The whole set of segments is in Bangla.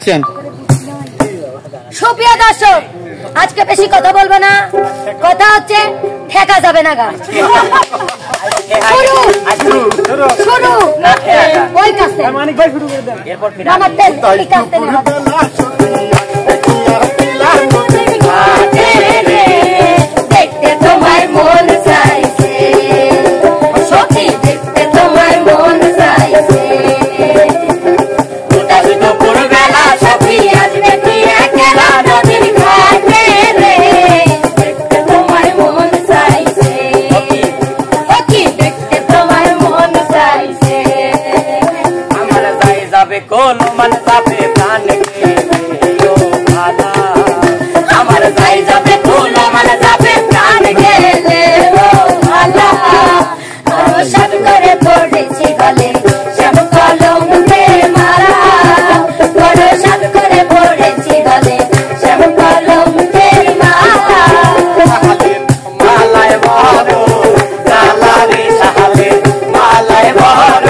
বলছেন। সুপ্রিয় দর্শক, আজকে বেশি কথা বলবো না, কথা হচ্ছে ঠেকা যাবে না গান। শুরু ওই কাছে মানিক ভাই শুরু করে দেন, এরপর ফিরে আমার তেল কাছে দেখতে তোমার মন চাইছে, সত্যি দেখতে তোমার মন চাইছে, দুপুরবেলা সখী আসবে কি একলা নদীর ঘাটে রে, দেখতে তোমার মন চাইছে, সখী দেখতে তোমার মন চাইছে, আমার যাই যাবে কোন মন যাবে প্রাণ গে ও ভালা, আমার যাই যাবে কোন মন যাবে প্রাণ গেলে ও ভালা, সাত করে পড়েছি গলে সব কলম মারা, বড় সাত করে পড়েছি গলে সব কলম মারা, মালায় বড় জালা রে সাহালে, মালায় বড়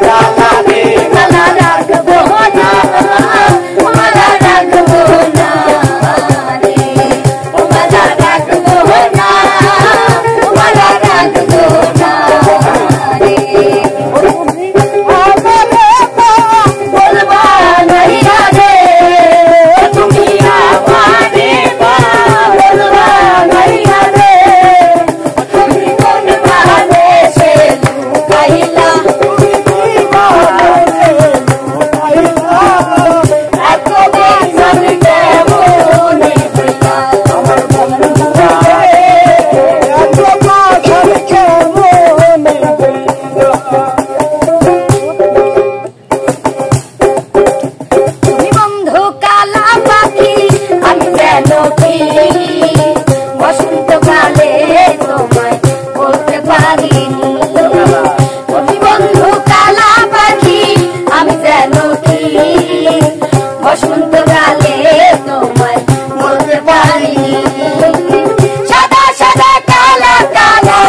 জালা রে, মালা রাখবো না, মালা রাখবো না রে, মালা রাখবো না, মালা রাখবো না রে, বলবা নইয়া রে, তুমি আমারে বলবা নইয়া রে, তুমি কোন ভাবেশে লুকাইলা, এত বেজন কেমনে হইলা, আমার বন্ধুরা রে, এত বেজন কেমনে হইলা, তুমি বন্ধু কালা পাখি আমি যেন কি বসন্তকালে তোমায় বলতে পারিনি, তুমি বন্ধু কালা পাখি আমি যেন কি বসন্তকালে তোমায় বলতে পারিনি, সাদা সাদা কালা কালা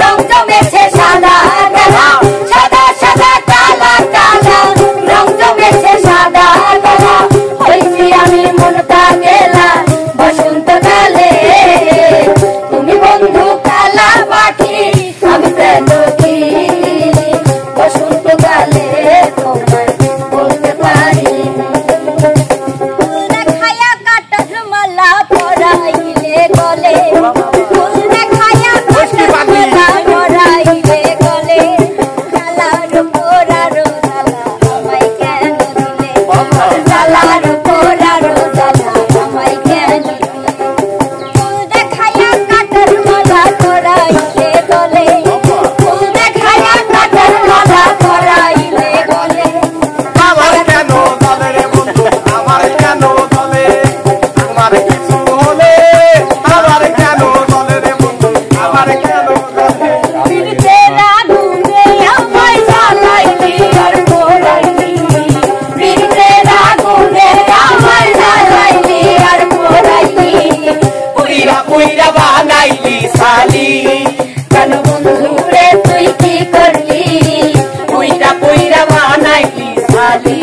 রং জমেছে সাদা কালা, সাদা সাদা কালা কালা রং জমেছে সাদা কালা, হয়েছি আমি মনটা গেলা বসন্তকালে, তুমি বন্ধু কালা পাখি আমি যেন কি বসন্তকালে তোমায় বলতে পারিনি, খায়া কাটার মালা পরাইলে গলে, খায়া কাটার মালা পরাইলে গলে, জালার উপর আরো জালা আমায় কেন দিলে, জালার উপর আরো জালা আমায় কেন দিলে, খায়া কাটার মালা পরাইলে গলে, খায়া কাটার মালা পরাইলে গলে, আমার কেন দলে রে বন্ধু, আমার কেন দলে, আমার কিছু হলে আমার কেন দলে রে বন্ধু, আমার কেন দলে, পীড়িতের আগুনে আমায় জ্বালাইলি আর পোড়াইলি, পীড়িতের আগুনে আমায় জ্বালাইলি আর পোড়াইলি, পুইরা পুইরা বানাইলি সালি, কেন বন্ধু রে তুই কি করলি, পুইরা পুইরা বানাইলি সালি,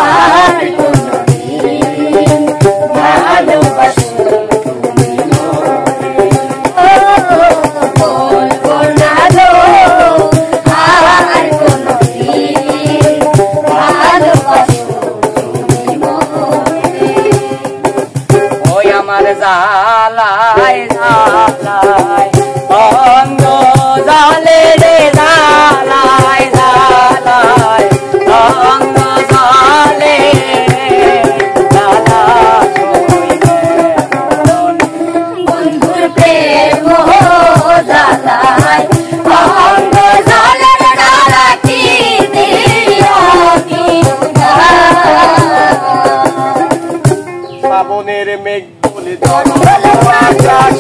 আর কোনদিন ভালোবাসো তুমি মনে, ও বলবো না গো, আর কোনদিন ভালোবাসো তুমি মনে, ওই আমার জালায় জালায় অঙ্গ জালে রে, জালায় জালায় অঙ্গ জালে, জালা বন্ধুর প্রেম জ্বালায় অঙ্গ জ্বালার ডালা কি দিও কি শ্রাবণের মেঘ বলে আকাশ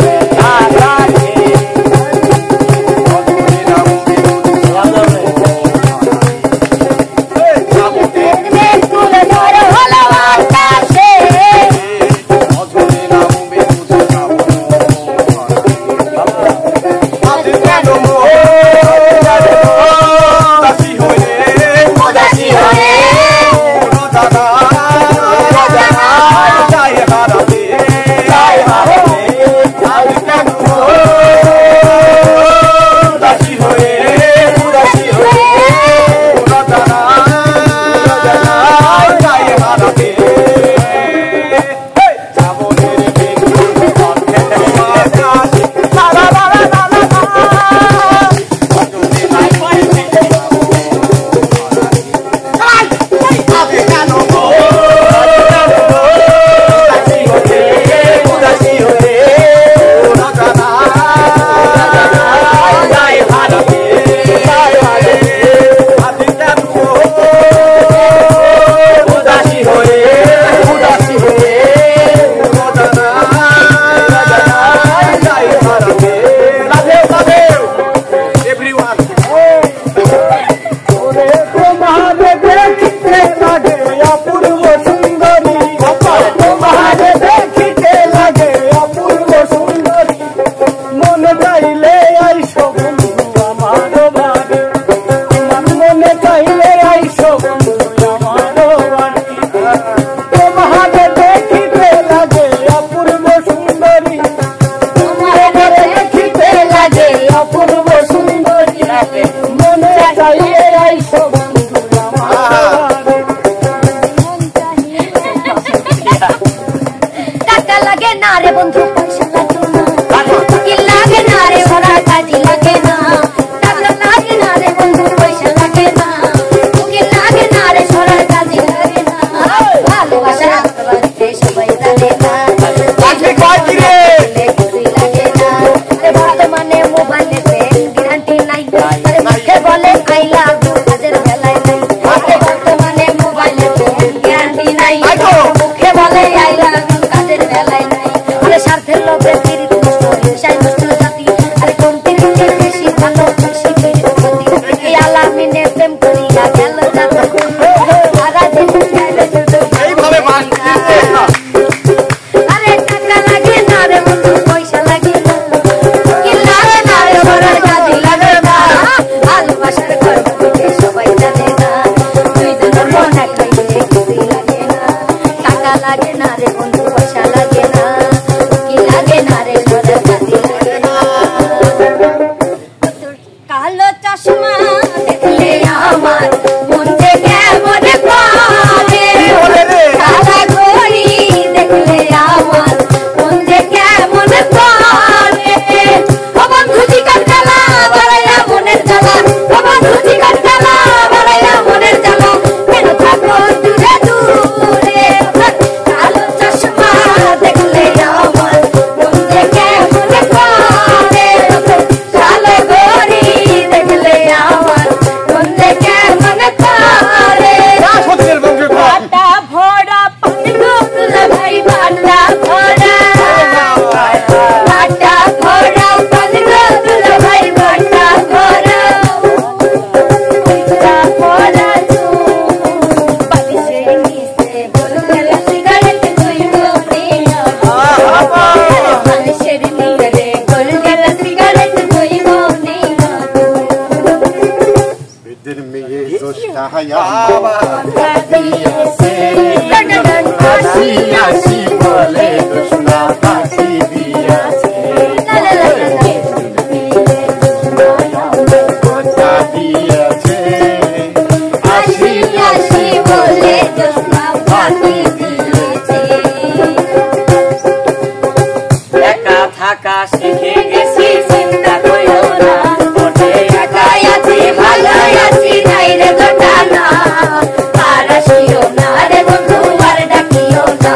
চাঁদের মেয়ে জোষ্টা হাসি হাসি বলে জোষ্টা ফাঁসি দিয়াছে কথা দিয়াছে হাসি হাসি বলে জোষ্টা ফাঁসি দিয়েছে একা থাকা শিখে গেছি চিন্তা করিও না একাই আছি ভালো আছি নাই রে ঘটনা আর আসিও না রে বন্ধু আর ডাকিও না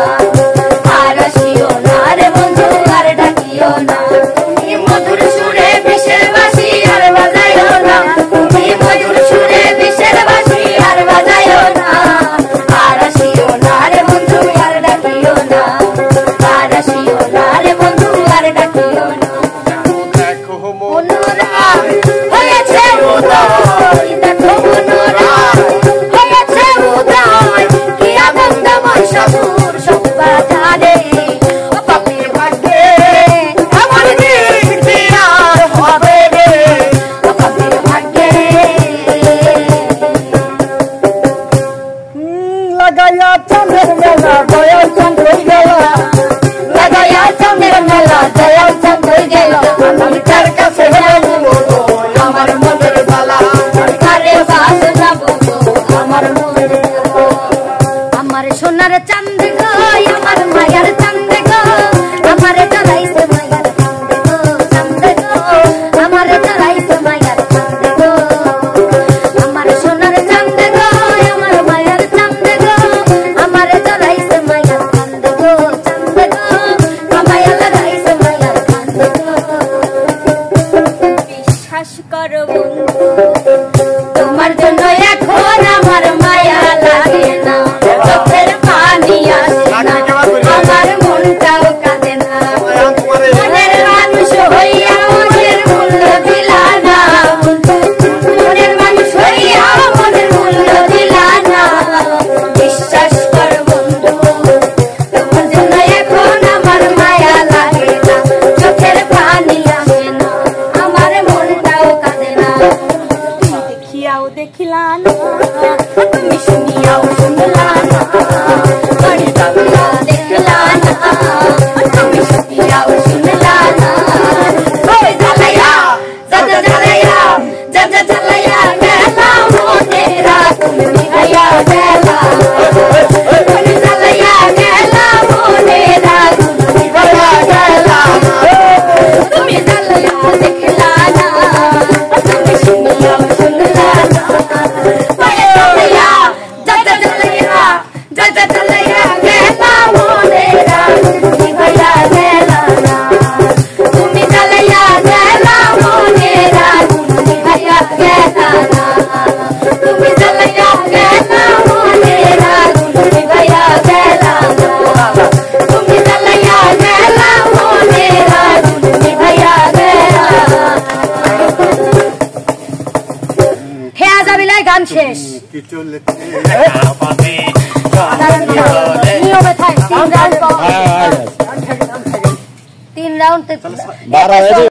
আর আসিও না রে বন্ধু আর ডাকিও না তুমি মধুর সুরে বিশের বাঁশি আর বাজাইও না তুমি মধুর সুরে বিশের বাঁশি আর বাজাইও না আর আসিও না রে বন্ধু আর ডাকিও না আর আসিও না রে বন্ধু আর ডাকিও না দেখো মনোরা হয়েছে উদয় দেখো মনোরা হয়েছে উদয় কি আনন্দময় সবুর সব বাজারে ও পাপির ভাগ্যে আমার দিন দিয়ার হবে রে ও পাপির ভাগ্যে লাগাইয়া চাঁদের মেলা দয়াল চাঁদ হয়ে গেল লাগাইয়া চাঁদের মেলা দয়াল চাঁদ হয়ে গেল আমি তার কাছে আমার মনের জ্বালা কারে বাস যাবো আমার মনের আমার সোনার চাঁদ গো আমার মায়ার চাঁদ গো আমার চড়াইছে মায়ার চাঁদ গো আমার চড়াইছে মায়ার চাঁদ গো আমার সোনার চাঁদ গো আমার মায়ার চাঁদ গো আমার চড়াইছে মায়ার চাঁদ গো কামাইয়া লাগাইছে মায়ার চাঁদ গো বিশ্বাস করো বন্ধু তোমার জন্য এখন আমার মায়া লাগে না চোখের পানি আসে না আমার মনটাও কাঁদে না মনের মানুষ হইয়া মনের মূল্য দিলা না মনের মানুষ হইয়া মনের মূল্য দিলা না বিশ্বাস কর বন্ধু তোমার জন্য এখন আমার মায়া লাগে না চোখের পানি আসে না আমার মনটাও কাঁদে না তুমি দেখিয়াও দেখিলা না তুমি শুনিয়াও শুনলা না বাড়ি বাংলা দেখলা না তুমি শুনিয়াও শুনলা না ওই জ্বালাইয়া যাজা জ্বালাইয়া যাজা জ্বালাইয়া গেলা মনেরা তুমি ভাইয়া গেলা তুমি জ্বালাইয়া গেলা মনেরা তুমি ভাইয়া গেলা তুমি জ্বালাইয়া দেখলা না তুমি শুনিয়াও শুনলা না বাড়ি জ্বালাইয়া যাজা জ্বালাইয়া যাজা জ্বালাইয়া গেলা মনেরা তুমি ভাইয়া গেলা না তুমি জ্বালাইয়া গেলা মনেরা তুমি ভাইয়া গেলা না তুমি জ্বালাইয়া গেলা মনেরা তুমি ভাইয়া গেলা না তুমি জ্বালাইয়া গেলা মনেরা তুমি ভাইয়া গেলা হে আজাবিলাই গান শেষ কি চলছে নিয়মে থাক 3 রাউন্ড 3 রাউন্ড